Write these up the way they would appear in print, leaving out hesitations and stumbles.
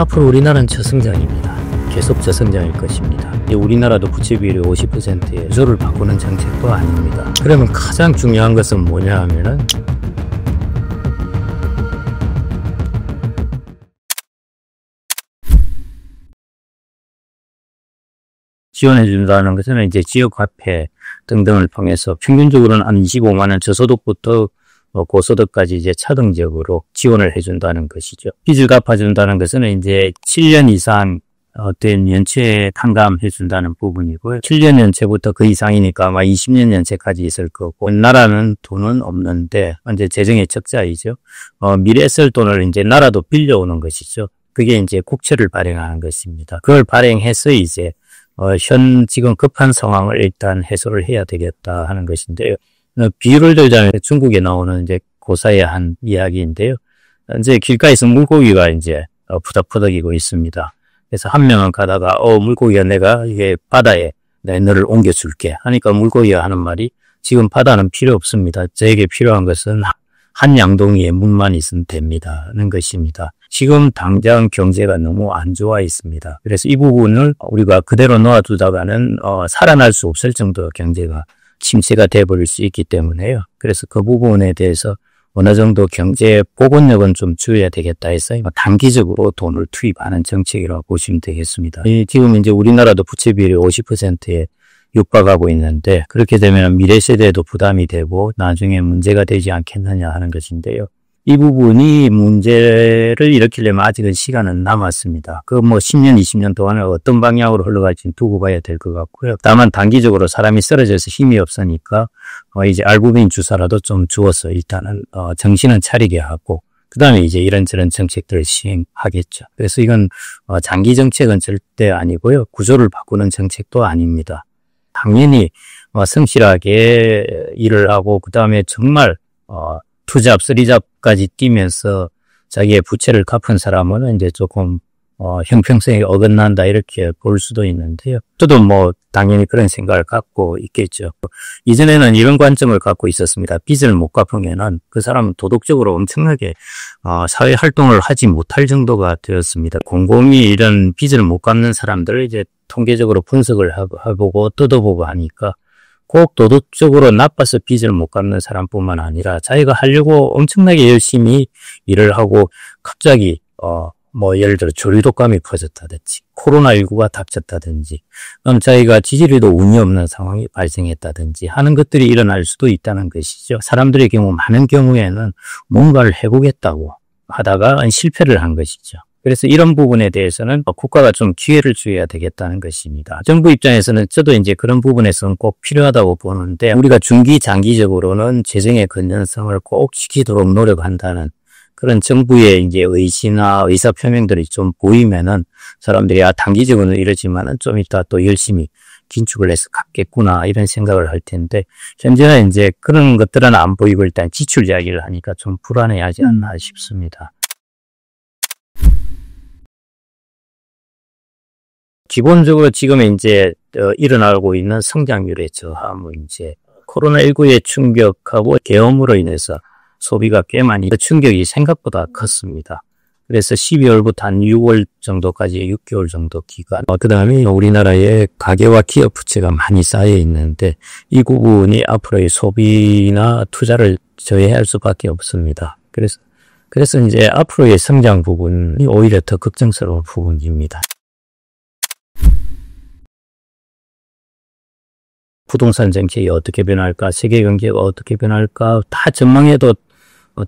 앞으로 우리나라는 저성장입니다. 계속 저성장일 것입니다. 우리나라도 부채 비율이 50%에 구조를 바꾸는 정책도 아닙니다. 그러면 가장 중요한 것은 뭐냐 하면은 지원해준다는 것은 이제 지역화폐 등등을 통해서 평균적으로는 한 25만 원 저소득부터 고소득까지 이제 차등적으로 지원을 해준다는 것이죠. 빚을 갚아준다는 것은 이제 7년 이상 된 연체에 탕감해준다는 부분이고요. 7년 연체부터 그 이상이니까 아마 20년 연체까지 있을 거고, 나라는 돈은 없는데 이제 재정의 적자이죠. 미래 쓸 돈을 이제 나라도 빌려오는 것이죠. 그게 이제 국채를 발행하는 것입니다. 그걸 발행해서 이제 현 지금 급한 상황을 일단 해소를 해야 되겠다 하는 것인데요. 비유를 들자면 중국에 나오는 이제 고사의 한 이야기인데요. 이제 길가에서 물고기가 이제 푸덕푸덕이고 있습니다. 그래서 한 명은 가다가 물고기야, 내가 이게 바다에 너를 옮겨줄게 하니까 물고기가 하는 말이, 지금 바다는 필요 없습니다. 저에게 필요한 것은 한 양동이의 물만 있으면 됩니다 하는 것입니다. 지금 당장 경제가 너무 안 좋아 있습니다. 그래서 이 부분을 우리가 그대로 놓아두다가는 살아날 수 없을 정도 경제가 침체가 돼버릴 수 있기 때문에요. 그래서 그 부분에 대해서 어느 정도 경제 복원력은 좀 줄여야 되겠다 해서 단기적으로 돈을 투입하는 정책이라고 보시면 되겠습니다. 지금 이제 우리나라도 부채 비율이 50%에 육박하고 있는데, 그렇게 되면 미래 세대에도 부담이 되고 나중에 문제가 되지 않겠느냐 하는 것인데요. 이 부분이 문제를 일으키려면 아직은 시간은 남았습니다. 10년, 20년 동안은 어떤 방향으로 흘러갈지는 두고 봐야 될 것 같고요. 다만 단기적으로 사람이 쓰러져서 힘이 없으니까 이제 알부민 주사라도 좀 주어서 일단은 정신은 차리게 하고, 그 다음에 이제 이런저런 정책들을 시행하겠죠. 그래서 이건 장기 정책은 절대 아니고요. 구조를 바꾸는 정책도 아닙니다. 당연히 성실하게 일을 하고, 그 다음에 정말 투잡, 쓰리잡까지 뛰면서 자기의 부채를 갚은 사람은 이제 조금 형평성에 어긋난다 이렇게 볼 수도 있는데요. 저도 당연히 그런 생각을 갖고 있겠죠. 이전에는 이런 관점을 갖고 있었습니다. 빚을 못 갚으면은 그 사람은 도덕적으로 엄청나게 사회 활동을 하지 못할 정도가 되었습니다. 곰곰이 이런 빚을 못 갚는 사람들을 이제 통계적으로 분석을 해보고 뜯어보고 하니까 꼭 도덕적으로 나빠서 빚을 못 갚는 사람뿐만 아니라 자기가 하려고 엄청나게 열심히 일을 하고 갑자기 예를 들어 조류독감이 퍼졌다든지 코로나19가 닥쳤다든지 자기가 지지리도 운이 없는 상황이 발생했다든지 하는 것들이 일어날 수도 있다는 것이죠. 사람들의 경우 많은 경우에는 뭔가를 해보겠다고 하다가 실패를 한 것이죠. 그래서 이런 부분에 대해서는 국가가 좀 기회를 줘야 되겠다는 것입니다. 정부 입장에서는 저도 이제 그런 부분에서는 꼭 필요하다고 보는데, 우리가 중기, 장기적으로는 재정의 건전성을 꼭 지키도록 노력한다는 그런 정부의 이제 의지나 의사 표명들이 좀 보이면은 사람들이 단기적으로는 이러지만은 좀 이따 또 열심히 긴축을 해서 갚겠구나 이런 생각을 할 텐데, 현재는 이제 그런 것들은 안 보이고 일단 지출 이야기를 하니까 좀 불안해하지 않나 싶습니다. 기본적으로 지금 이제 일어나고 있는 성장률의 저하로 이제 코로나19의 충격하고 계엄으로 인해서 소비가 꽤 많이 충격이 생각보다 컸습니다. 그래서 12월부터 한 6월 정도까지 6개월 정도 기간. 그 다음에 우리나라의 가계와 기업 부채가 많이 쌓여 있는데 이 부분이 앞으로의 소비나 투자를 저해할 수밖에 없습니다. 그래서 이제 앞으로의 성장 부분이 오히려 더 걱정스러운 부분입니다. 부동산 정책이 어떻게 변할까, 세계 경제가 어떻게 변할까 다 전망해도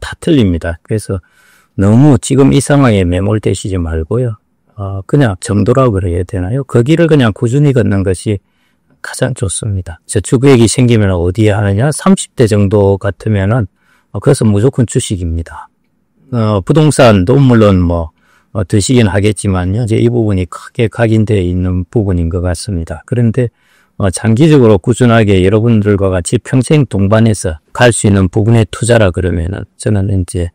다 틀립니다. 그래서 너무 지금 이 상황에 매몰되시지 말고요. 그냥 정도라고 그래야 되나요? 그 길을 그냥 꾸준히 걷는 것이 가장 좋습니다. 저축계획이 생기면 어디에 하느냐? 30대 정도 같으면은 그래서 무조건 주식입니다. 부동산도 물론 드시긴 하겠지만요. 이제 이 부분이 크게 각인되어 있는 부분인 것 같습니다. 그런데 장기적으로 꾸준하게 여러분들과 같이 평생 동반해서 갈 수 있는 부분에 투자라 그러면은 저는 이제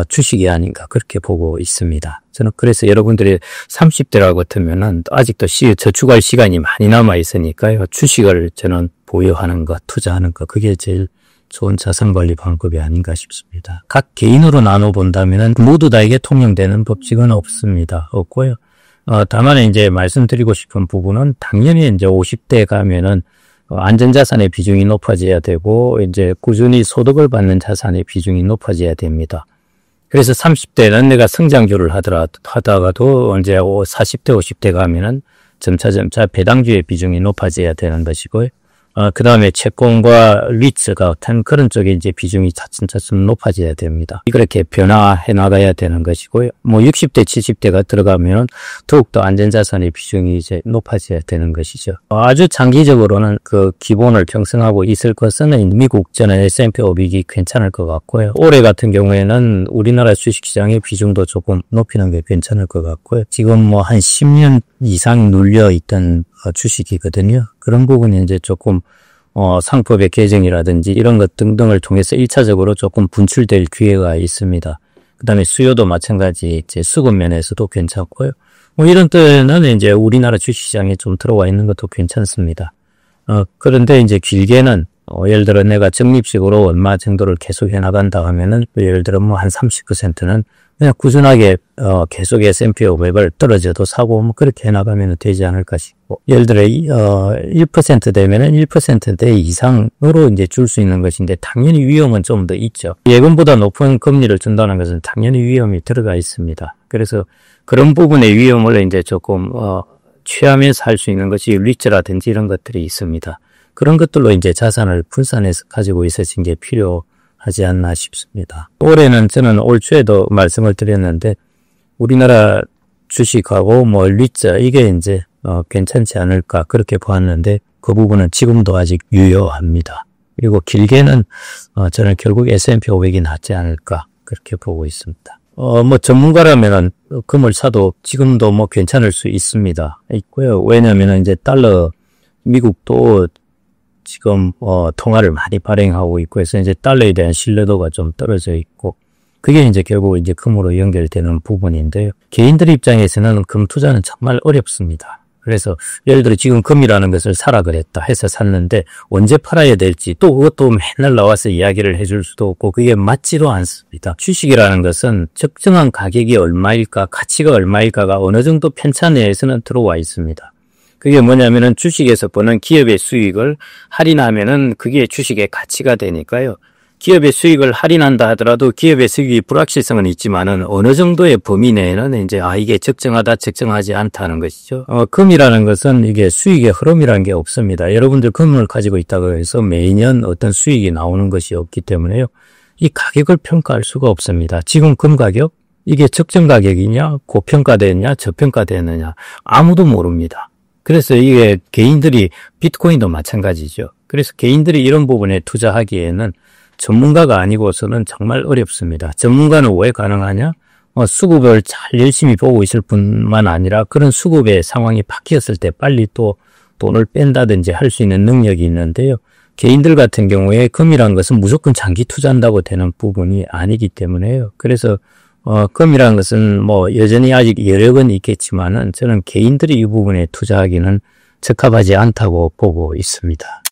주식이 아닌가 그렇게 보고 있습니다. 저는 그래서 여러분들이 30대라고 같으면은 아직도 저축할 시간이 많이 남아 있으니까요. 주식을 저는 보유하는 것, 투자하는 것 그게 제일 좋은 자산관리 방법이 아닌가 싶습니다. 각 개인으로 나눠본다면 모두 다에게 통용되는 법칙은 없고요. 다만 이제 말씀드리고 싶은 부분은 당연히 이제 50대 가면은 안전자산의 비중이 높아져야 되고 이제 꾸준히 소득을 받는 자산의 비중이 높아져야 됩니다. 그래서 30대는 내가 성장주를 하다가도 이제 40대, 50대 가면은 점차 배당주의 비중이 높아져야 되는 것이고요. 그 다음에 채권과 리츠 같은 그런 쪽에 이제 비중이 차츰차츰 높아져야 됩니다. 그렇게 변화해 나가야 되는 것이고요. 60대, 70대가 들어가면 더욱더 안전자산의 비중이 이제 높아져야 되는 것이죠. 아주 장기적으로는 그 기본을 형성하고 있을 것은 미국 저는 S&P 500이 괜찮을 것 같고요. 올해 같은 경우에는 우리나라 주식시장의 비중도 조금 높이는 게 괜찮을 것 같고요. 지금 한 10년 이상 눌려 있던 주식이거든요. 그런 부분이 이제 조금 상법의 개정이라든지 이런 것 등등을 통해서 1차적으로 조금 분출될 기회가 있습니다. 그 다음에 수요도 마찬가지 이제 수급 면에서도 괜찮고요. 이런 때는 이제 우리나라 주식시장에 좀 들어와 있는 것도 괜찮습니다. 그런데 이제 길게는 예를 들어 내가 적립식으로 얼마 정도를 계속 해나간다 하면은 예를 들어 한 30%는 그냥 꾸준하게 계속 S&P 500을 떨어져도 사고 그렇게 해나가면 되지 않을까 싶고, 예를 들어 1% 되면은 1%대 이상으로 이제 줄 수 있는 것인데 당연히 위험은 좀 더 있죠. 예금보다 높은 금리를 준다는 것은 당연히 위험이 들어가 있습니다. 그래서 그런 부분의 위험을 이제 조금 취하면서 할 수 있는 것이 리츠라든지 이런 것들이 있습니다. 그런 것들로 이제 자산을 분산해서 가지고 있어진 게 필요하지 않나 싶습니다. 올해는 저는 올 초에도 말씀을 드렸는데 우리나라 주식하고 리츠 이게 이제 괜찮지 않을까 그렇게 보았는데 그 부분은 지금도 아직 유효합니다. 그리고 길게는 저는 결국 S&P 500이 낫지 않을까 그렇게 보고 있습니다. 전문가라면은 금을 사도 지금도 괜찮을 수 있고요. 왜냐면은 이제 미국도 지금 통화를 많이 발행하고 있고 해서 이제 달러에 대한 신뢰도가 좀 떨어져 있고, 그게 이제 결국 이제 금으로 연결되는 부분인데요. 개인들 입장에서는 금 투자는 정말 어렵습니다. 그래서 예를 들어 지금 금이라는 것을 사라 그랬다 해서 샀는데 언제 팔아야 될지 또 그것도 맨날 나와서 이야기를 해줄 수도 없고 그게 맞지도 않습니다. 주식이라는 것은 적정한 가격이 얼마일까, 가치가 얼마일까가 어느 정도 편차 내에서는 들어와 있습니다. 그게 뭐냐면은 주식에서 버는 기업의 수익을 할인하면은 그게 주식의 가치가 되니까요. 기업의 수익을 할인한다 하더라도 기업의 수익이 불확실성은 있지만은 어느 정도의 범위 내에는 이제 이게 적정하다, 적정하지 않다는 것이죠. 금이라는 것은 이게 수익의 흐름이라는 게 없습니다. 여러분들 금을 가지고 있다고 해서 매년 어떤 수익이 나오는 것이 없기 때문에요. 이 가격을 평가할 수가 없습니다. 지금 금 가격, 이게 적정 가격이냐, 고평가됐냐, 저평가됐느냐 아무도 모릅니다. 그래서 이게 개인들이 비트코인도 마찬가지죠. 그래서 개인들이 이런 부분에 투자하기에는 전문가가 아니고서는 정말 어렵습니다. 전문가는 왜 가능하냐? 수급을 잘 열심히 보고 있을 뿐만 아니라 그런 수급의 상황이 바뀌었을 때 빨리 또 돈을 뺀다든지 할 수 있는 능력이 있는데요. 개인들 같은 경우에 금이라는 것은 무조건 장기 투자한다고 되는 부분이 아니기 때문에요. 그래서 금이라는 것은 여전히 아직 여력은 있겠지만은 저는 개인들이 이 부분에 투자하기는 적합하지 않다고 보고 있습니다.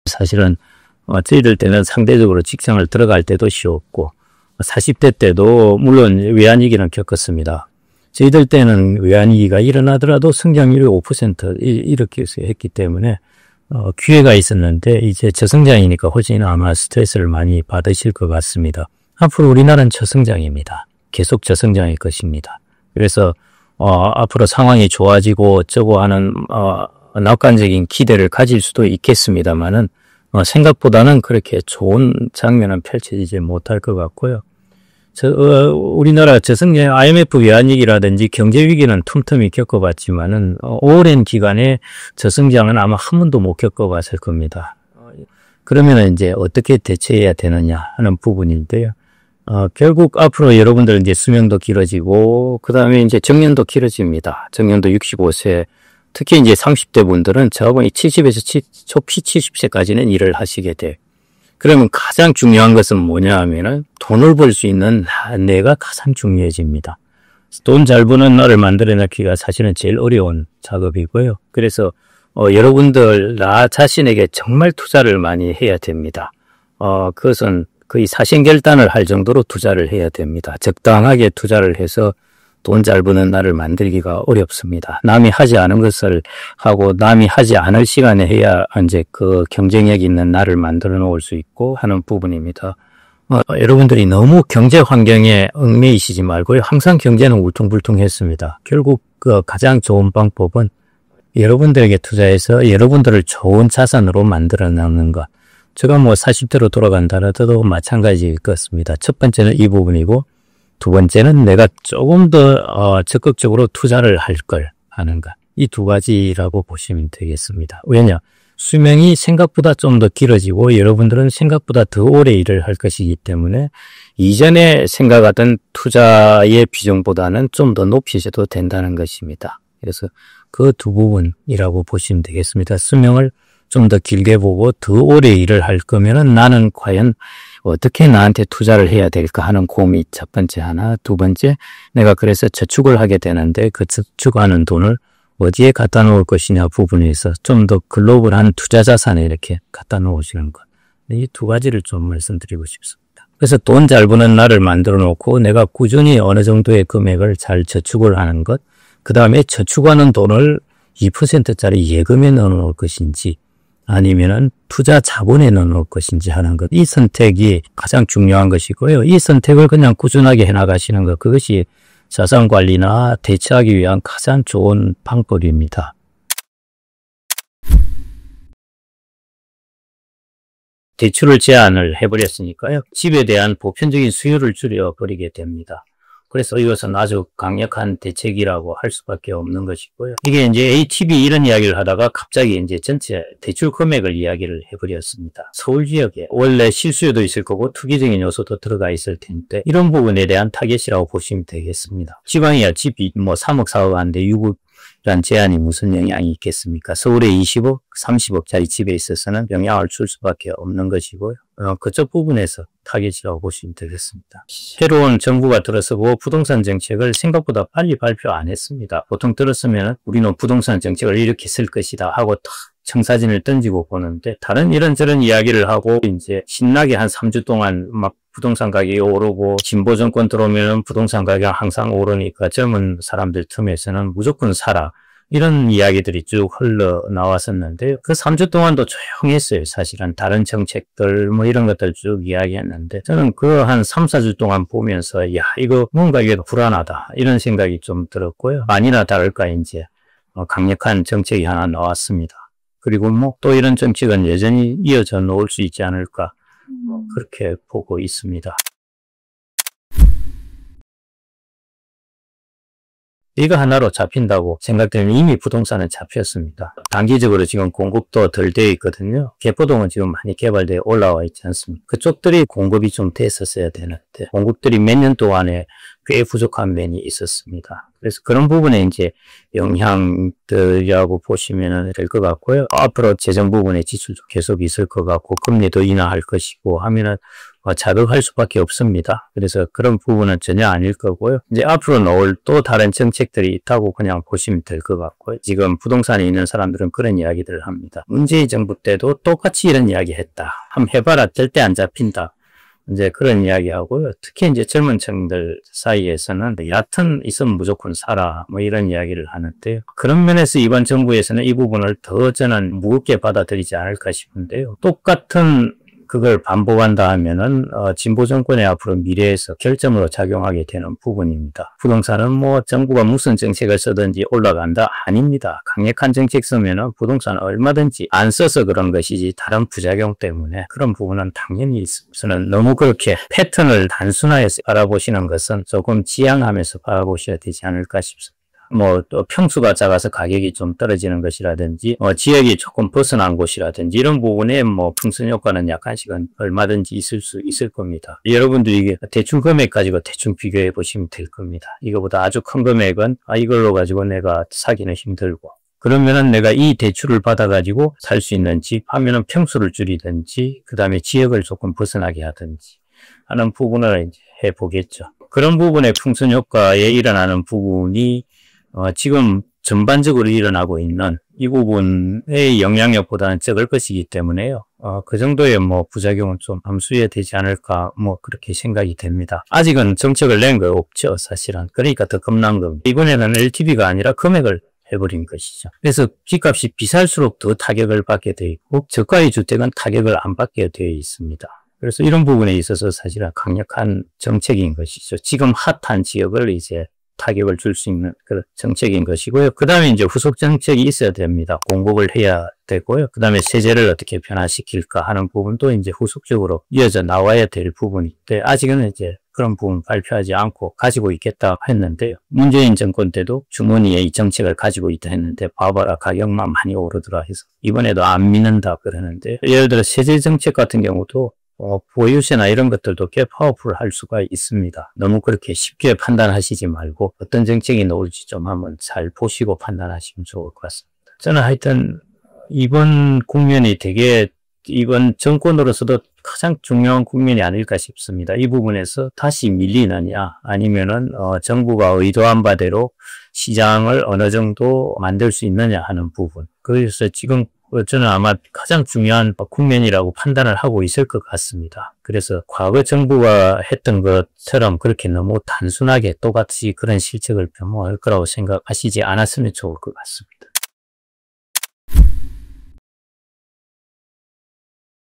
사실은 저희들 때는 상대적으로 직장을 들어갈 때도 쉬웠고 40대 때도 물론 외환위기는 겪었습니다. 저희들 때는 외환위기가 일어나더라도 성장률이 5% 이렇게 했기 때문에 기회가 있었는데 이제 저성장이니까 훨씬 아마 스트레스를 많이 받으실 것 같습니다. 앞으로 우리나라는 저성장입니다. 계속 저성장일 것입니다. 그래서 앞으로 상황이 좋아지고 어쩌고 하는 낙관적인 기대를 가질 수도 있겠습니다만은 생각보다는 그렇게 좋은 장면은 펼쳐지지 못할 것 같고요. 우리나라 저성장 IMF 외환위기라든지 경제위기는 틈틈이 겪어봤지만은 오랜 기간에 저성장은 아마 한 번도 못 겪어봤을 겁니다. 그러면 이제 어떻게 대처해야 되느냐 하는 부분인데요. 결국 앞으로 여러분들 이제 수명도 길어지고 그 다음에 이제 정년도 길어집니다. 정년도 65세. 특히 이제 30대 분들은 저하고 70에서 초피 70세까지는 일을 하시게 돼요. 그러면 가장 중요한 것은 뭐냐 하면은 돈을 벌 수 있는 내가 가장 중요해집니다. 돈 잘 버는 나를 만들어내기가 사실은 제일 어려운 작업이고요. 그래서 여러분들 나 자신에게 정말 투자를 많이 해야 됩니다. 그것은 거의 사생결단을 할 정도로 투자를 해야 됩니다. 적당하게 투자를 해서 돈 잘 버는 나를 만들기가 어렵습니다. 남이 하지 않은 것을 하고 남이 하지 않을 시간에 해야 이제 그 경쟁력 있는 나를 만들어 놓을 수 있고 하는 부분입니다. 여러분들이 너무 경제 환경에 얽매이시지 말고요. 항상 경제는 울퉁불퉁했습니다. 결국 그 가장 좋은 방법은 여러분들에게 투자해서 여러분들을 좋은 자산으로 만들어 나가는 것. 제가 뭐 40대로 돌아간다 하더라도 마찬가지일 것 같습니다. 첫 번째는 이 부분이고, 두 번째는 내가 조금 더 적극적으로 투자를 할 걸 하는 것. 이 두 가지라고 보시면 되겠습니다. 왜냐? 수명이 생각보다 좀 더 길어지고 여러분들은 생각보다 더 오래 일을 할 것이기 때문에 이전에 생각하던 투자의 비중보다는 좀 더 높이셔도 된다는 것입니다. 그래서 그 두 부분이라고 보시면 되겠습니다. 수명을 좀 더 길게 보고 더 오래 일을 할 거면은 나는 과연 어떻게 나한테 투자를 해야 될까 하는 고민이 첫 번째 하나. 두 번째, 내가 그래서 저축을 하게 되는데 그 저축하는 돈을 어디에 갖다 놓을 것이냐 부분에서 좀 더 글로벌한 투자 자산에 이렇게 갖다 놓으시는 것. 이 두 가지를 좀 말씀드리고 싶습니다. 그래서 돈 잘 버는 나를 만들어 놓고 내가 꾸준히 어느 정도의 금액을 잘 저축을 하는 것. 그 다음에 저축하는 돈을 2%짜리 예금에 넣어 놓을 것인지 아니면은 투자 자본에 넣어 놓을 것인지 하는 것. 이 선택이 가장 중요한 것이고요. 이 선택을 그냥 꾸준하게 해나가시는 것. 그것이 자산 관리나 대처하기 위한 가장 좋은 방법입니다. 대출을 제한을 해버렸으니까요. 집에 대한 보편적인 수요를 줄여버리게 됩니다. 그래서 이것은 아주 강력한 대책이라고 할 수밖에 없는 것이고요. 이게 이제 ATB 이런 이야기를 하다가 갑자기 이제 전체 대출 금액을 이야기를 해버렸습니다. 서울 지역에 원래 실수요도 있을 거고 투기적인 요소도 들어가 있을 텐데 이런 부분에 대한 타겟이라고 보시면 되겠습니다. 지방이야 집이 뭐 3억 4억 하는데 6억이란 제한이 무슨 영향이 있겠습니까? 서울에 20억, 30억짜리 집에 있어서는 영향을 줄 수밖에 없는 것이고요. 그쪽 부분에서 타겟이라고 보시면 되겠습니다. 새로운 정부가 들어서고 부동산 정책을 생각보다 빨리 발표 안 했습니다. 보통 들었으면 우리는 부동산 정책을 이렇게 쓸 것이다 하고 탁 청사진을 던지고 보는데 다른 이런저런 이야기를 하고 이제 신나게 한 3주 동안 막 부동산 가격이 오르고 진보 정권 들어오면 부동산 가격이 항상 오르니까 젊은 사람들 틈에서는 무조건 사라. 이런 이야기들이 쭉 흘러나왔었는데 그 3주 동안도 조용했어요. 사실은 다른 정책들 뭐 이런 것들 쭉 이야기했는데 저는 그 한 3, 4주 동안 보면서 야 이거 뭔가 이게 불안하다 이런 생각이 좀 들었고요. 아니나 다를까 이제 강력한 정책이 하나 나왔습니다. 그리고 뭐 또 이런 정책은 여전히 이어져 놓을 수 있지 않을까 그렇게 보고 있습니다. 이거 하나로 잡힌다고 생각되면 이미 부동산은 잡혔습니다. 단기적으로 지금 공급도 덜 되어 있거든요. 개포동은 지금 많이 개발되어 올라와 있지 않습니까? 그쪽들이 공급이 좀 됐었어야 되는데 공급들이 몇 년 동안에 꽤 부족한 면이 있었습니다. 그래서 그런 부분에 이제 영향들이라고 보시면 될 것 같고요. 앞으로 재정 부분에 지출도 계속 있을 것 같고 금리도 인하할 것이고 하면은 자극할 수밖에 없습니다. 그래서 그런 부분은 전혀 아닐 거고요. 이제 앞으로 나올 또 다른 정책들이 있다고 그냥 보시면 될 것 같고요. 지금 부동산에 있는 사람들은 그런 이야기들을 합니다. 문재인 정부 때도 똑같이 이런 이야기 했다. 한번 해봐라. 절대 안 잡힌다. 이제 그런 이야기 하고요. 특히 이제 젊은 층들 사이에서는 얕은 있으면 무조건 사라. 뭐 이런 이야기를 하는데요. 그런 면에서 이번 정부에서는 이 부분을 더 저는 무겁게 받아들이지 않을까 싶은데요. 똑같은 그걸 반복한다 하면은 진보 정권의 앞으로 미래에서 결점으로 작용하게 되는 부분입니다. 부동산은 뭐 정부가 무슨 정책을 쓰든지 올라간다? 아닙니다. 강력한 정책 쓰면은 부동산은 얼마든지 안 써서 그런 것이지 다른 부작용 때문에 그런 부분은 당연히 있으면 너무 그렇게 패턴을 단순화해서 바라보시는 것은 조금 지양하면서 바라보셔야 되지 않을까 싶습니다. 뭐 또 평수가 작아서 가격이 좀 떨어지는 것이라든지 지역이 조금 벗어난 곳이라든지 이런 부분에 뭐 풍선 효과는 약간씩은 얼마든지 있을 수 있을 겁니다. 여러분들이 이게 대충 금액 가지고 대충 비교해 보시면 될 겁니다. 이거보다 아주 큰 금액은 이걸로 가지고 내가 사기는 힘들고 그러면은 내가 이 대출을 받아 가지고 살 수 있는 집 하면은 평수를 줄이든지 그 다음에 지역을 조금 벗어나게 하든지 하는 부분을 이제 해 보겠죠. 그런 부분의 풍선 효과에 일어나는 부분이 지금 전반적으로 일어나고 있는 이 부분의 영향력보다는 적을 것이기 때문에요. 그 정도의 뭐 부작용은 좀 함수해야 되지 않을까 뭐 그렇게 생각이 됩니다. 아직은 정책을 낸 거 없죠, 사실은. 그러니까 더 겁난 겁니다. 이번에는 LTV가 아니라 금액을 해버린 것이죠. 그래서 집값이 비쌀수록 더 타격을 받게 되어 있고 저가의 주택은 타격을 안 받게 되어 있습니다. 그래서 이런 부분에 있어서 사실은 강력한 정책인 것이죠. 지금 핫한 지역을 이제 타격을 줄 수 있는 그런 정책인 것이고요. 그 다음에 이제 후속 정책이 있어야 됩니다. 공급을 해야 되고요. 그 다음에 세제를 어떻게 변화시킬까 하는 부분도 이제 후속적으로 이어져 나와야 될 부분인데 아직은 이제 그런 부분 발표하지 않고 가지고 있겠다 했는데요. 문재인 정권 때도 주머니에 이 정책을 가지고 있다 했는데 봐봐라 가격만 많이 오르더라 해서 이번에도 안 믿는다 그러는데 예를 들어 세제 정책 같은 경우도 보유세나 이런 것들도 꽤 파워풀할 수가 있습니다. 너무 그렇게 쉽게 판단하시지 말고 어떤 정책이 나올지 좀 한번 잘 보시고 판단하시면 좋을 것 같습니다. 저는 하여튼 이번 국면이 되게 이번 정권으로서도 가장 중요한 국면이 아닐까 싶습니다. 이 부분에서 다시 밀리느냐 아니면은 정부가 의도한 바대로 시장을 어느 정도 만들 수 있느냐 하는 부분. 그래서 지금 저는 아마 가장 중요한 국면이라고 판단을 하고 있을 것 같습니다. 그래서 과거 정부가 했던 것처럼 그렇게 너무 단순하게 똑같이 그런 실책을 변모할 거라고 생각하시지 않았으면 좋을 것 같습니다.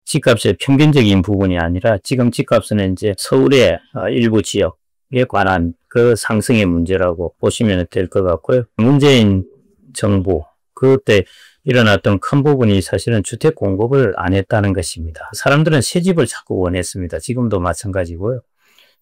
집값의 평균적인 부분이 아니라 지금 집값은 이제 서울의 일부 지역에 관한 그 상승의 문제라고 보시면 될 것 같고요. 문재인 정부 그때 일어났던 큰 부분이 사실은 주택 공급을 안 했다는 것입니다. 사람들은 새 집을 자꾸 원했습니다. 지금도 마찬가지고요.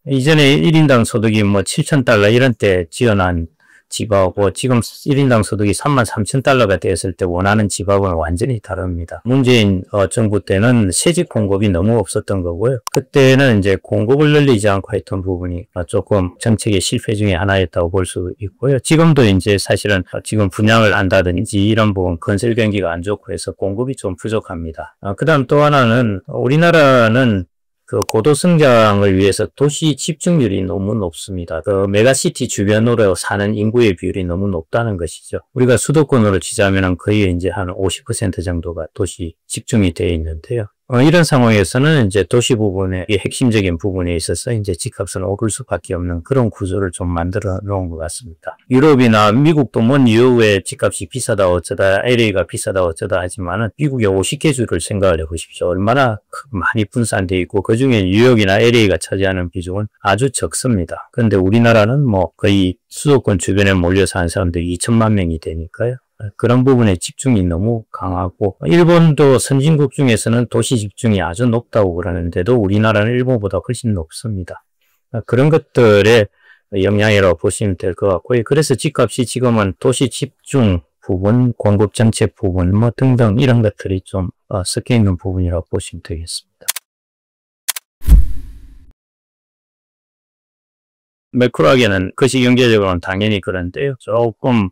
이전에 1인당 소득이 뭐 7,000달러 이런 때 지어난 집하고 지금 1인당 소득이 33,000달러가 되었을 때 원하는 집하고는 완전히 다릅니다. 문재인 정부 때는 새집 공급이 너무 없었던 거고요. 그때는 이제 공급을 늘리지 않고 했던 부분이 조금 정책의 실패 중에 하나였다고 볼 수 있고요. 지금도 이제 사실은 지금 분양을 한다든지 이런 부분 건설 경기가 안 좋고 해서 공급이 좀 부족합니다. 그 다음 또 하나는 우리나라는 그 고도 성장을 위해서 도시 집중률이 너무 높습니다. 그 메가시티 주변으로 사는 인구의 비율이 너무 높다는 것이죠. 우리가 수도권으로 치자면 거의 이제 한 50% 정도가 도시 집중이 되어 있는데요. 이런 상황에서는 이제 도시 부분의 핵심적인 부분에 있어서 이제 집값은 오를 수밖에 없는 그런 구조를 좀 만들어 놓은 것 같습니다. 유럽이나 미국도 뭔 이유에 집값이 비싸다 어쩌다 LA가 비싸다 어쩌다 하지만은 미국의 50개 주를 생각을 해보십시오. 얼마나 많이 분산되어 있고 그중에 뉴욕이나 LA가 차지하는 비중은 아주 적습니다. 그런데 우리나라는 뭐 거의 수도권 주변에 몰려 사는 사람들이 2천만 명이 되니까요. 그런 부분에 집중이 너무 강하고 일본도 선진국 중에서는 도시 집중이 아주 높다고 그러는데도 우리나라는 일본보다 훨씬 높습니다. 그런 것들의 영향이라고 보시면 될 것 같고요. 그래서 집값이 지금은 도시 집중 부분, 공급 정책 부분 뭐 등등 이런 것들이 좀 섞여 있는 부분이라고 보시면 되겠습니다. 매크로하게는 거시경제적으로는 당연히 그런데요. 조금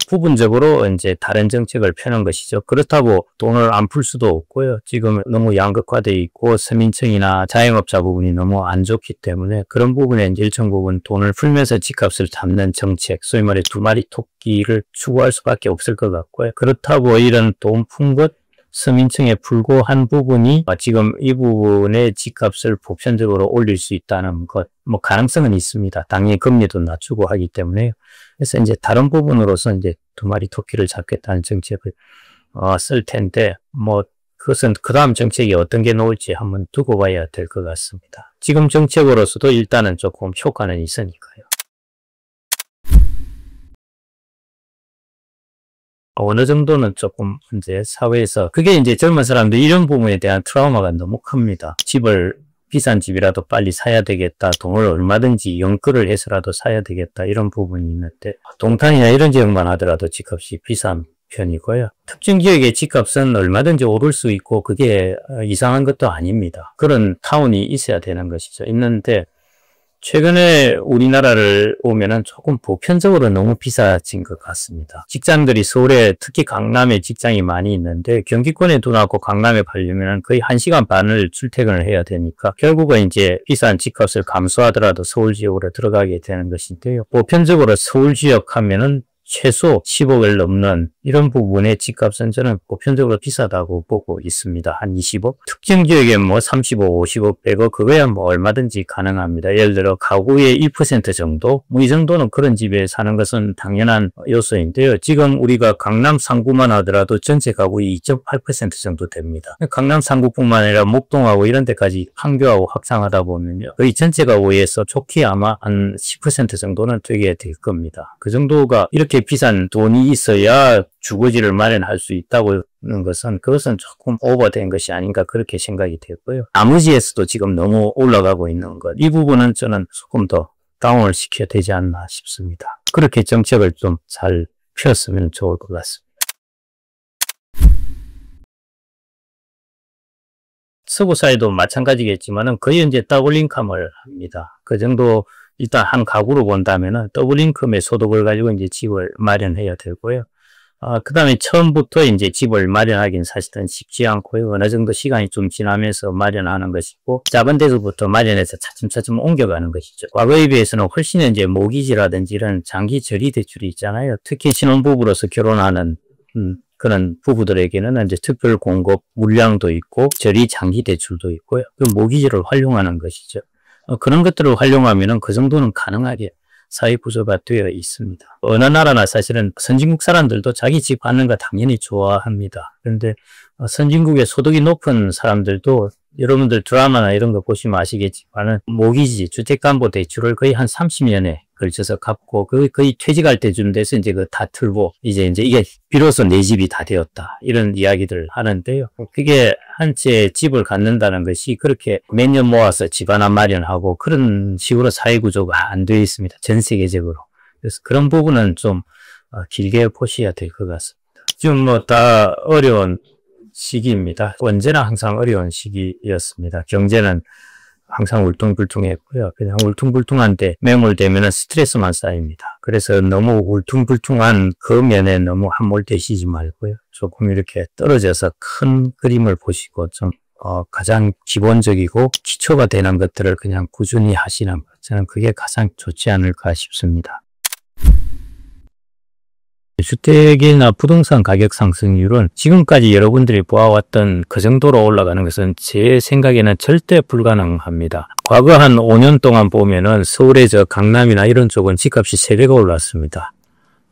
부분적으로 이제 다른 정책을 펴는 것이죠. 그렇다고 돈을 안 풀 수도 없고요. 지금 너무 양극화되어 있고 서민층이나 자영업자 부분이 너무 안 좋기 때문에 그런 부분에 이제 일정 부분 돈을 풀면서 집값을 잡는 정책, 소위 말해 두 마리 토끼를 추구할 수밖에 없을 것 같고요. 그렇다고 이런 돈 푼 것 서민층에 불구한 부분이 지금 이 부분의 집값을 보편적으로 올릴 수 있다는 것, 뭐 가능성은 있습니다. 당연히 금리도 낮추고 하기 때문에. 그래서 이제 다른 부분으로서 이제 두 마리 토끼를 잡겠다는 정책을 쓸 텐데, 뭐 그것은 그 다음 정책이 어떤 게 나올지 한번 두고 봐야 될 것 같습니다. 지금 정책으로서도 일단은 조금 효과는 있으니까요. 어느 정도는 조금 이제 사회에서 그게 이제 젊은 사람들 이런 부분에 대한 트라우마가 너무 큽니다. 집을 비싼 집이라도 빨리 사야 되겠다. 돈을 얼마든지 연끌을 해서라도 사야 되겠다. 이런 부분이 있는데 동탄이나 이런 지역만 하더라도 집값이 비싼 편이고요. 특정 지역의 집값은 얼마든지 오를 수 있고 그게 이상한 것도 아닙니다. 그런 타운이 있어야 되는 것이죠. 있는데 최근에 우리나라를 오면은 조금 보편적으로 너무 비싸진 것 같습니다. 직장들이 서울에 특히 강남에 직장이 많이 있는데 경기권에 두나고 강남에 가려면은 거의 1시간 반을 출퇴근을 해야 되니까 결국은 이제 비싼 집값을 감수하더라도 서울 지역으로 들어가게 되는 것인데요. 보편적으로 서울 지역 하면은 최소 10억을 넘는 이런 부분의 집값은 저는 보편적으로 비싸다고 보고 있습니다. 한 20억? 특정 지역에 뭐 30억, 50억, 100억 그거야 뭐 얼마든지 가능합니다. 예를 들어 가구의 1% 정도? 뭐 이 정도는 그런 집에 사는 것은 당연한 요소인데요. 지금 우리가 강남 상구만 하더라도 전체 가구의 2.8% 정도 됩니다. 강남 상구뿐만 아니라 목동하고 이런 데까지 판교하고 확장하다 보면요. 거의 전체 가구에서 좋게 아마 한 10% 정도는 되게 될 겁니다. 그 정도가 이렇게 비싼 돈이 있어야 주거지를 마련할 수 있다고 하는 것은 그것은 조금 오버된 것이 아닌가 그렇게 생각이 되고요. 나머지에서도 지금 너무 올라가고 있는 것. 이 부분은 저는 조금 더 다운을 시켜야 되지 않나 싶습니다. 그렇게 정책을 좀 잘 펴었으면 좋을 것 같습니다. 서구 사회도 마찬가지겠지만은 거의 이제 더블 인컴을 합니다. 그 정도 일단 한 가구로 본다면은 더블 인컴의 소득을 가지고 이제 집을 마련해야 되고요. 그 다음에 처음부터 이제 집을 마련하기는 사실은 쉽지 않고요. 어느 정도 시간이 좀 지나면서 마련하는 것이고, 작은 데서부터 마련해서 차츰차츰 옮겨가는 것이죠. 과거에 비해서는 훨씬 이제 모기지라든지 이런 장기 저리 대출이 있잖아요. 특히 신혼부부로서 결혼하는, 그런 부부들에게는 이제 특별 공급 물량도 있고, 저리 장기 대출도 있고요. 그 모기지를 활용하는 것이죠. 그런 것들을 활용하면은 그 정도는 가능하게 사회 구조가 되어 있습니다. 어느 나라나 사실은 선진국 사람들도 자기 집 갖는 거 당연히 좋아합니다. 그런데 선진국의 소득이 높은 사람들도 여러분들 드라마나 이런 거 보시면 아시겠지만은 모기지, 주택담보대출을 거의 한 30년에 걸쳐서 갚고 거의 퇴직할 때쯤 돼서 이제 그 다 틀고 이제 이게 비로소 내 집이 다 되었다 이런 이야기들 하는데요. 그게 한 채 집을 갖는다는 것이 그렇게 몇 년 모아서 집 하나 마련하고 그런 식으로 사회 구조가 안 되어 있습니다. 전 세계적으로. 그래서 그런 부분은 좀 길게 보셔야 될 것 같습니다. 지금 뭐 다 어려운 시기입니다. 언제나 항상 어려운 시기였습니다. 경제는 항상 울퉁불퉁했고요. 그냥 울퉁불퉁한데 매몰되면 스트레스만 쌓입니다. 그래서 너무 울퉁불퉁한 그 면에 너무 함몰되시지 말고요. 조금 이렇게 떨어져서 큰 그림을 보시고 좀 가장 기본적이고 기초가 되는 것들을 그냥 꾸준히 하시는 것. 저는 그게 가장 좋지 않을까 싶습니다. 주택이나 부동산 가격 상승률은 지금까지 여러분들이 보아왔던 그 정도로 올라가는 것은 제 생각에는 절대 불가능합니다. 과거 한 5년 동안 보면은 서울의 강남이나 이런 쪽은 집값이 3배가 올랐습니다.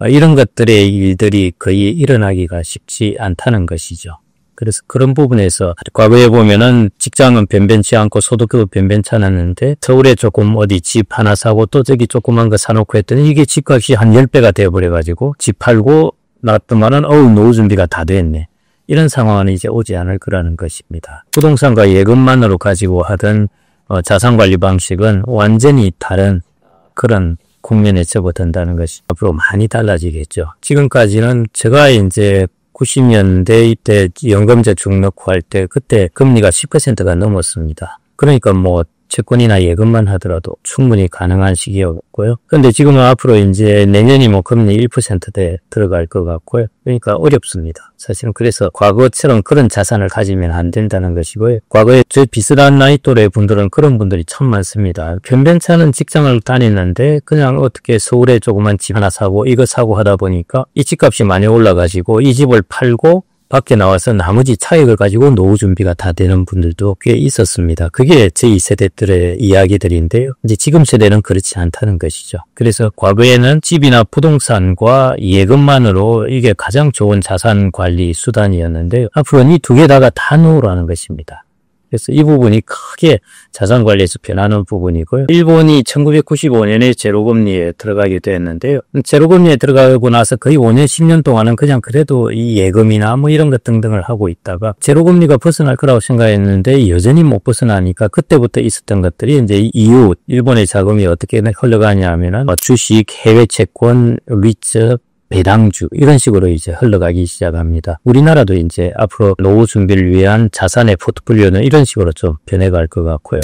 이런 것들의 일들이 거의 일어나기가 쉽지 않다는 것이죠. 그래서 그런 부분에서 과거에 보면은 직장은 변변치 않고 소득도 변변치 않았는데 서울에 조금 어디 집 하나 사고 또 저기 조그만 거 사놓고 했더니 이게 집값이 한 10배가 되어버려가지고 집 팔고 나왔더만은 노후 준비가 다 됐네. 이런 상황은 이제 오지 않을 거라는 것입니다. 부동산과 예금만으로 가지고 하던 자산관리 방식은 완전히 다른 그런 국면에 접어든다는 것이 앞으로 많이 달라지겠죠. 지금까지는 제가 이제 90년대 이때 연금저축 넣고 할 때 그때 금리가 10%가 넘었습니다. 그러니까 뭐 채권이나 예금만 하더라도 충분히 가능한 시기였고요. 그런데 지금은 앞으로 이제 내년이 뭐 금리 1%대 들어갈 것 같고요. 그러니까 어렵습니다. 사실은 그래서 과거처럼 그런 자산을 가지면 안 된다는 것이고요. 과거에 저 비슷한 나이 또래 분들은 그런 분들이 참 많습니다. 변변치 않은 직장을 다니는데 그냥 어떻게 서울에 조그만 집 하나 사고 이거 사고 하다 보니까 이 집값이 많이 올라가지고 이 집을 팔고 밖에 나와서 나머지 차익을 가지고 노후 준비가 다 되는 분들도 꽤 있었습니다. 그게 제2세대들의 이야기들인데요. 이제 지금 세대는 그렇지 않다는 것이죠. 그래서 과거에는 집이나 부동산과 예금만으로 이게 가장 좋은 자산 관리 수단이었는데요. 앞으로는 이 두 개다가 다 노후라는 것입니다. 그래서 이 부분이 크게 자산 관리에서 변하는 부분이고요. 일본이 1995년에 제로금리에 들어가게 됐는데요. 제로금리에 들어가고 나서 거의 5년, 10년 동안은 그냥 그래도 이 예금이나 뭐 이런 것 등등을 하고 있다가 제로금리가 벗어날 거라고 생각했는데 여전히 못 벗어나니까 그때부터 있었던 것들이 이제 이후 일본의 자금이 어떻게 흘러가냐 하면은 주식, 해외 채권, 리츠, 배당주 이런 식으로 이제 흘러가기 시작합니다. 우리나라도 이제 앞으로 노후 준비를 위한 자산의 포트폴리오는 이런 식으로 좀 변해갈 것 같고요.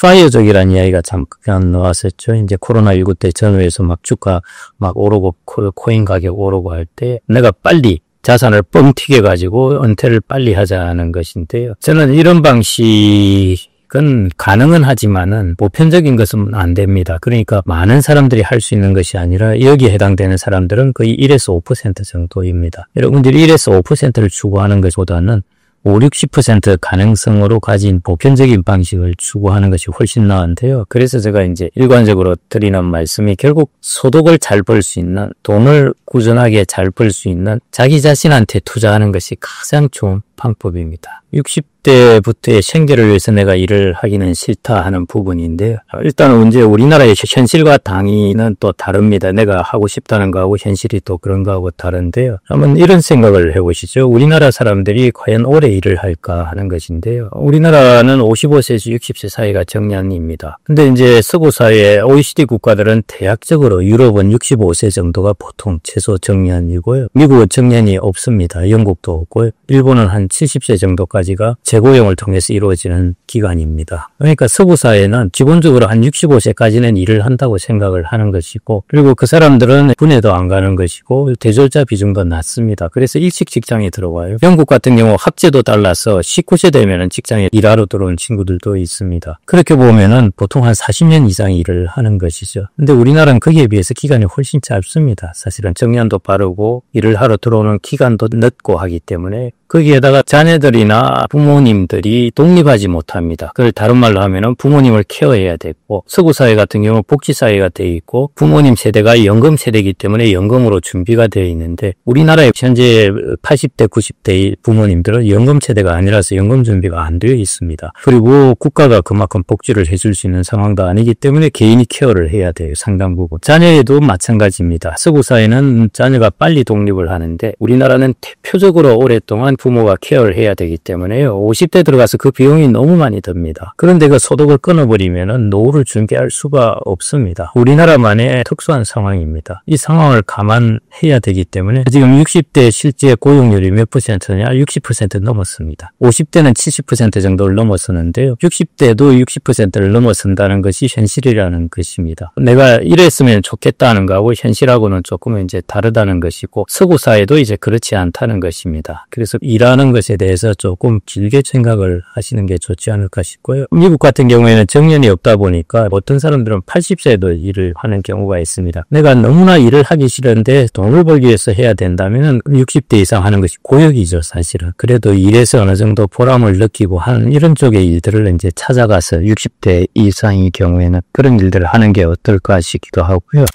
파이어족이라는 이야기가 잠깐 나왔었죠. 이제 코로나19 때 전후에서 막 주가 막 오르고 코인 가격 오르고 할 때 내가 빨리 자산을 뻥 튀겨가지고 은퇴를 빨리 하자는 것인데요. 저는 이런 방식 그건 가능은 하지만은 보편적인 것은 안 됩니다. 그러니까 많은 사람들이 할 수 있는 것이 아니라 여기에 해당되는 사람들은 거의 1에서 5% 정도입니다. 여러분들이 1에서 5%를 추구하는 것보다는 5, 60% 가능성으로 가진 보편적인 방식을 추구하는 것이 훨씬 나은데요. 그래서 제가 이제 일관적으로 드리는 말씀이 결국 소득을 잘 벌 수 있는, 돈을 꾸준하게 잘 벌 수 있는 자기 자신한테 투자하는 것이 가장 좋은 방법입니다. 60대부터의 생계를 위해서 내가 일을 하기는 싫다 하는 부분인데요. 일단은 이제 우리나라의 현실과 당위는 또 다릅니다. 내가 하고 싶다는 거하고 현실이 또 그런 거하고 다른데요. 한번 이런 생각을 해보시죠. 우리나라 사람들이 과연 오래 일을 할까 하는 것인데요. 우리나라는 55세에서 60세 사이가 정년입니다. 근데 이제 서구 사회 OECD 국가들은 대략적으로 유럽은 65세 정도가 보통 최소 정년이고요. 미국은 정년이 없습니다. 영국도 없고요. 일본은 한 70세 정도까지가 재고용을 통해서 이루어지는 기간입니다. 그러니까 서구 사회는 기본적으로 한 65세까지는 일을 한다고 생각을 하는 것이고, 그리고 그 사람들은 군에도 안 가는 것이고 대졸자 비중도 낮습니다. 그래서 일찍 직장에 들어와요. 영국 같은 경우 학제도 달라서 19세 되면은 직장에 일하러 들어온 친구들도 있습니다. 그렇게 보면은 보통 한 40년 이상 일을 하는 것이죠. 근데 우리나라는 거기에 비해서 기간이 훨씬 짧습니다. 사실은 정년도 빠르고 일을 하러 들어오는 기간도 늦고 하기 때문에 거기에다가 자녀들이나 부모님들이 독립하지 못합니다. 그걸 다른 말로 하면은 부모님을 케어해야 되고, 서구 사회 같은 경우 복지 사회가 되어 있고 부모님 세대가 연금 세대이기 때문에 연금으로 준비가 되어 있는데, 우리나라의 현재 80대, 90대 부모님들은 연금 세대가 아니라서 연금 준비가 안 되어 있습니다. 그리고 국가가 그만큼 복지를 해줄 수 있는 상황도 아니기 때문에 개인이 케어를 해야 돼요. 상당 부분. 자녀에도 마찬가지입니다. 서구 사회는 자녀가 빨리 독립을 하는데 우리나라는 대표적으로 오랫동안 부모가 케어를 해야 되기 때문에요. 50대 들어가서 그 비용이 너무 많이 듭니다. 그런데 그 소득을 끊어버리면은 노후를 준비할 수가 없습니다. 우리나라만의 특수한 상황입니다. 이 상황을 감안해야 되기 때문에 지금 60대 실제 고용률이 몇 %냐? 60% 넘었습니다. 50대는 70% 정도를 넘어서는데요. 60대도 60%를 넘어선다는 것이 현실이라는 것입니다. 내가 이랬으면 좋겠다는 거하고 현실하고는 조금 이제 다르다는 것이고, 서구 사회도 이제 그렇지 않다는 것입니다. 그래서 일하는 것에 대해서 조금 길게 생각을 하시는 게 좋지 않을까 싶고요. 미국 같은 경우에는 정년이 없다 보니까 어떤 사람들은 80세도 일을 하는 경우가 있습니다. 내가 너무나 일을 하기 싫은데 돈을 벌기 위해서 해야 된다면 60대 이상 하는 것이 고역이죠, 사실은. 그래도 일에서 어느 정도 보람을 느끼고 하는 이런 쪽의 일들을 이제 찾아가서 60대 이상의 경우에는 그런 일들을 하는 게 어떨까 싶기도 하고요.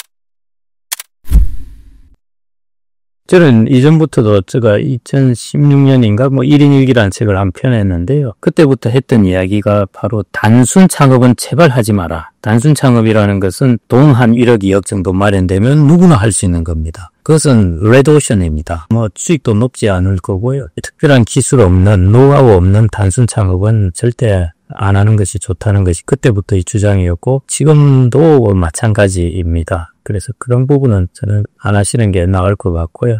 저는 이전부터도 제가 2016년인가 1인 일기라는 책을 한 편 했는데요. 그때부터 했던 이야기가 바로 단순 창업은 제발 하지 마라. 단순 창업이라는 것은 돈 한 1억, 2억 정도 마련되면 누구나 할 수 있는 겁니다. 그것은 레드오션입니다. 수익도 높지 않을 거고요. 특별한 기술 없는, 노하우 없는 단순 창업은 절대 안 하는 것이 좋다는 것이 그때부터의 주장이었고 지금도 마찬가지입니다. 그래서 그런 부분은 저는 안 하시는 게 나을 것 같고요.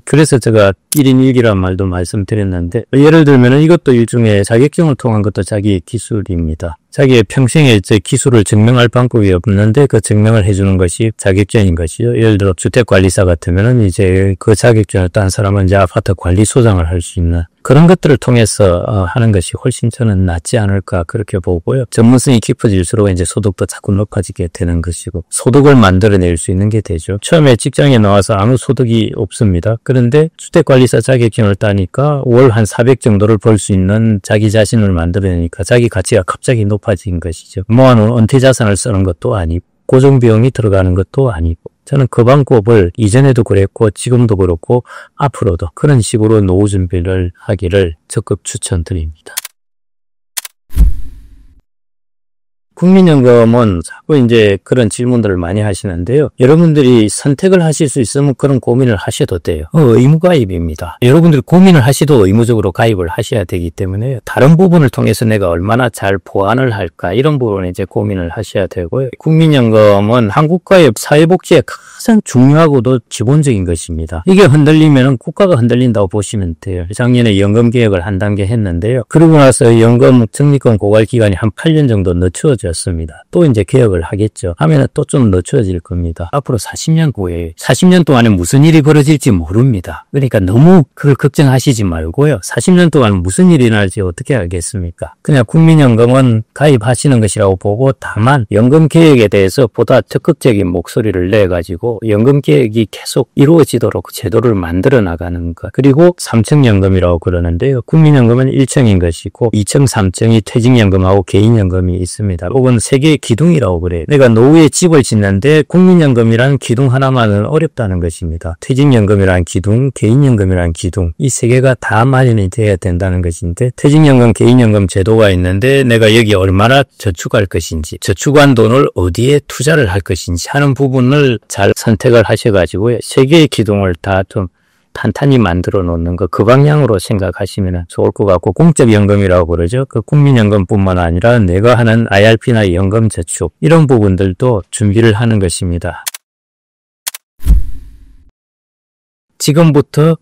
그래서 제가 1인 1기란 말도 말씀드렸는데, 예를 들면 이것도 일종의 자격증을 통한 것도 자기의 기술입니다. 자기의 평생의 기술을 증명할 방법이 없는데 그 증명을 해주는 것이 자격증인 것이죠. 예를 들어 주택관리사 같으면은 이제 그 자격증을 딴 사람은 이제 아파트 관리소장을 할 수 있는 그런 것들을 통해서 하는 것이 훨씬 저는 낫지 않을까 그렇게 보고요. 전문성이 깊어질수록 이제 소득도 자꾸 높아지게 되는 것이고 소득을 만들어낼 수 있는 게 되죠. 처음에 직장에 나와서 아무 소득이 없습니다. 그런데 주택관리사 자격증을 따니까 월 한 400 정도를 벌 수 있는 자기 자신을 만들어내니까 자기 가치가 갑자기 높아진 것이죠. 모아놓은 은퇴자산을 쓰는 것도 아니고 고정비용이 들어가는 것도 아니고 저는 그 방법을 이전에도 그랬고 지금도 그렇고 앞으로도 그런 식으로 노후 준비를 하기를 적극 추천드립니다. 국민연금은 자꾸 이제 그런 질문들을 많이 하시는데요. 여러분들이 선택을 하실 수 있으면 그런 고민을 하셔도 돼요. 의무가입입니다. 여러분들이 고민을 하시도 의무적으로 가입을 하셔야 되기 때문에 다른 부분을 통해서 내가 얼마나 잘 보완을 할까 이런 부분에 이제 고민을 하셔야 되고요. 국민연금은 한국과의 사회복지에 가장 중요하고도 기본적인 것입니다. 이게 흔들리면 국가가 흔들린다고 보시면 돼요. 작년에 연금 개혁을 한 단계 했는데요. 그러고 나서 연금 적립금 고갈 기간이 한 8년 정도 늦춰져요. 늦었습니다. 또 이제 개혁을 하겠죠. 하면은 또 좀 늦춰질 겁니다. 앞으로 40년 후에 40년 동안에 무슨 일이 벌어질지 모릅니다. 그러니까 너무 그걸 걱정하시지 말고요. 40년 동안 무슨 일이 날지 어떻게 알겠습니까? 그냥 국민연금은 가입하시는 것이라고 보고 다만 연금 개혁에 대해서 보다 적극적인 목소리를 내가지고 연금 개혁이 계속 이루어지도록 제도를 만들어 나가는 것. 그리고 3층연금이라고 그러는데요. 국민연금은 1층인 것이고 2층, 3층이 퇴직연금하고 개인연금이 있습니다. 혹은 세계의 기둥이라고 그래요. 내가 노후에 집을 짓는데 국민연금이라는 기둥 하나만은 어렵다는 것입니다. 퇴직연금이라는 기둥, 개인연금이라는 기둥, 이 세 개가 다 마련이 돼야 된다는 것인데 퇴직연금, 개인연금 제도가 있는데 내가 여기 얼마나 저축할 것인지, 저축한 돈을 어디에 투자를 할 것인지 하는 부분을 잘 선택을 하셔가지고요. 세 개의 기둥을 다 좀 탄탄히 만들어 놓는 거, 그 방향으로 생각하시면 좋을 것 같고, 공적연금이라고 그러죠. 그 국민연금뿐만 아니라 내가 하는 IRP나 연금저축 이런 부분들도 준비를 하는 것입니다. 지금부터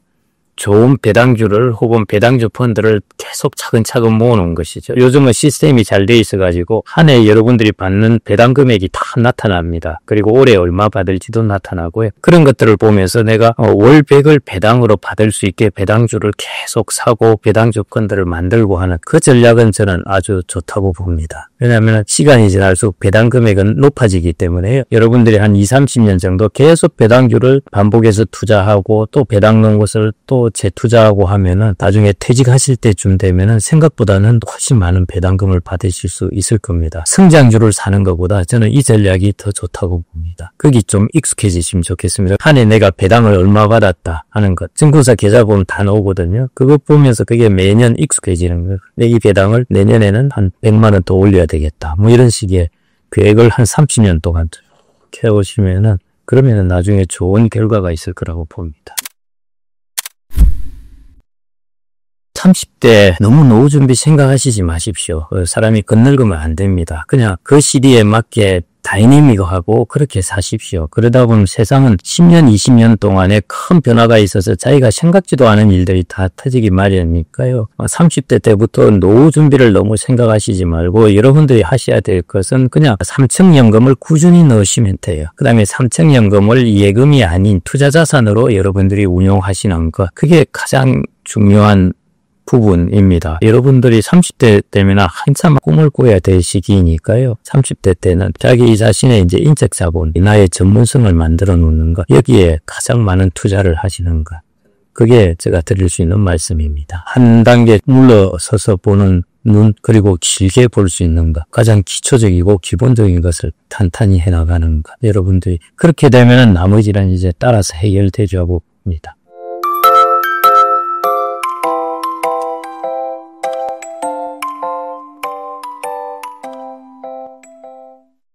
좋은 배당주를 혹은 배당주 펀드를 계속 차근차근 모아놓은 것이죠. 요즘은 시스템이 잘 돼 있어가지고 한 해 여러분들이 받는 배당 금액이 다 나타납니다. 그리고 올해 얼마 받을지도 나타나고요. 그런 것들을 보면서 내가 월 100을 배당으로 받을 수 있게 배당주를 계속 사고 배당주 펀드를 만들고 하는 그 전략은 저는 아주 좋다고 봅니다. 왜냐하면 시간이 지날수록 배당 금액은 높아지기 때문에요. 여러분들이 한 20-30년 정도 계속 배당주를 반복해서 투자하고 또 배당 넣은 것을 또 재투자하고 하면은 나중에 퇴직하실 때쯤 되면은 생각보다는 훨씬 많은 배당금을 받으실 수 있을 겁니다. 성장주를 사는 것보다 저는 이 전략이 더 좋다고 봅니다. 거기 좀 익숙해지시면 좋겠습니다. 한 해 내가 배당을 얼마 받았다 하는 것. 증권사 계좌 보면 다 나오거든요. 그거 보면서 그게 매년 익숙해지는 거예요. 이 배당을 내년에는 한 100만 원 더 올려야 되겠다. 뭐 이런 식의 계획을 한 30년 동안 해오시면은 그러면은 나중에 좋은 결과가 있을 거라고 봅니다. 30대 너무 노후 준비 생각하시지 마십시오. 사람이 건늙으면 안 됩니다. 그냥 그 시기에 맞게 다이내믹하고 그렇게 사십시오. 그러다 보면 세상은 10년, 20년 동안에 큰 변화가 있어서 자기가 생각지도 않은 일들이 다 터지기 마련이니까요. 30대 때부터 노후 준비를 너무 생각하시지 말고 여러분들이 하셔야 될 것은 그냥 3층 연금을 꾸준히 넣으시면 돼요. 그 다음에 3층 연금을 예금이 아닌 투자자산으로 여러분들이 운용하시는 것. 그게 가장 중요한 부분입니다. 여러분들이 30대 되면 한참 꿈을 꿔야 될 시기이니까요. 30대 때는 자기 자신의 이제 인적 자본, 나의 전문성을 만들어 놓는 것, 여기에 가장 많은 투자를 하시는 것. 그게 제가 드릴 수 있는 말씀입니다. 한 단계 물러서서 보는 눈, 그리고 길게 볼 수 있는 것, 가장 기초적이고 기본적인 것을 탄탄히 해나가는 것. 여러분들이 그렇게 되면 나머지는 이제 따라서 해결되죠 봅니다.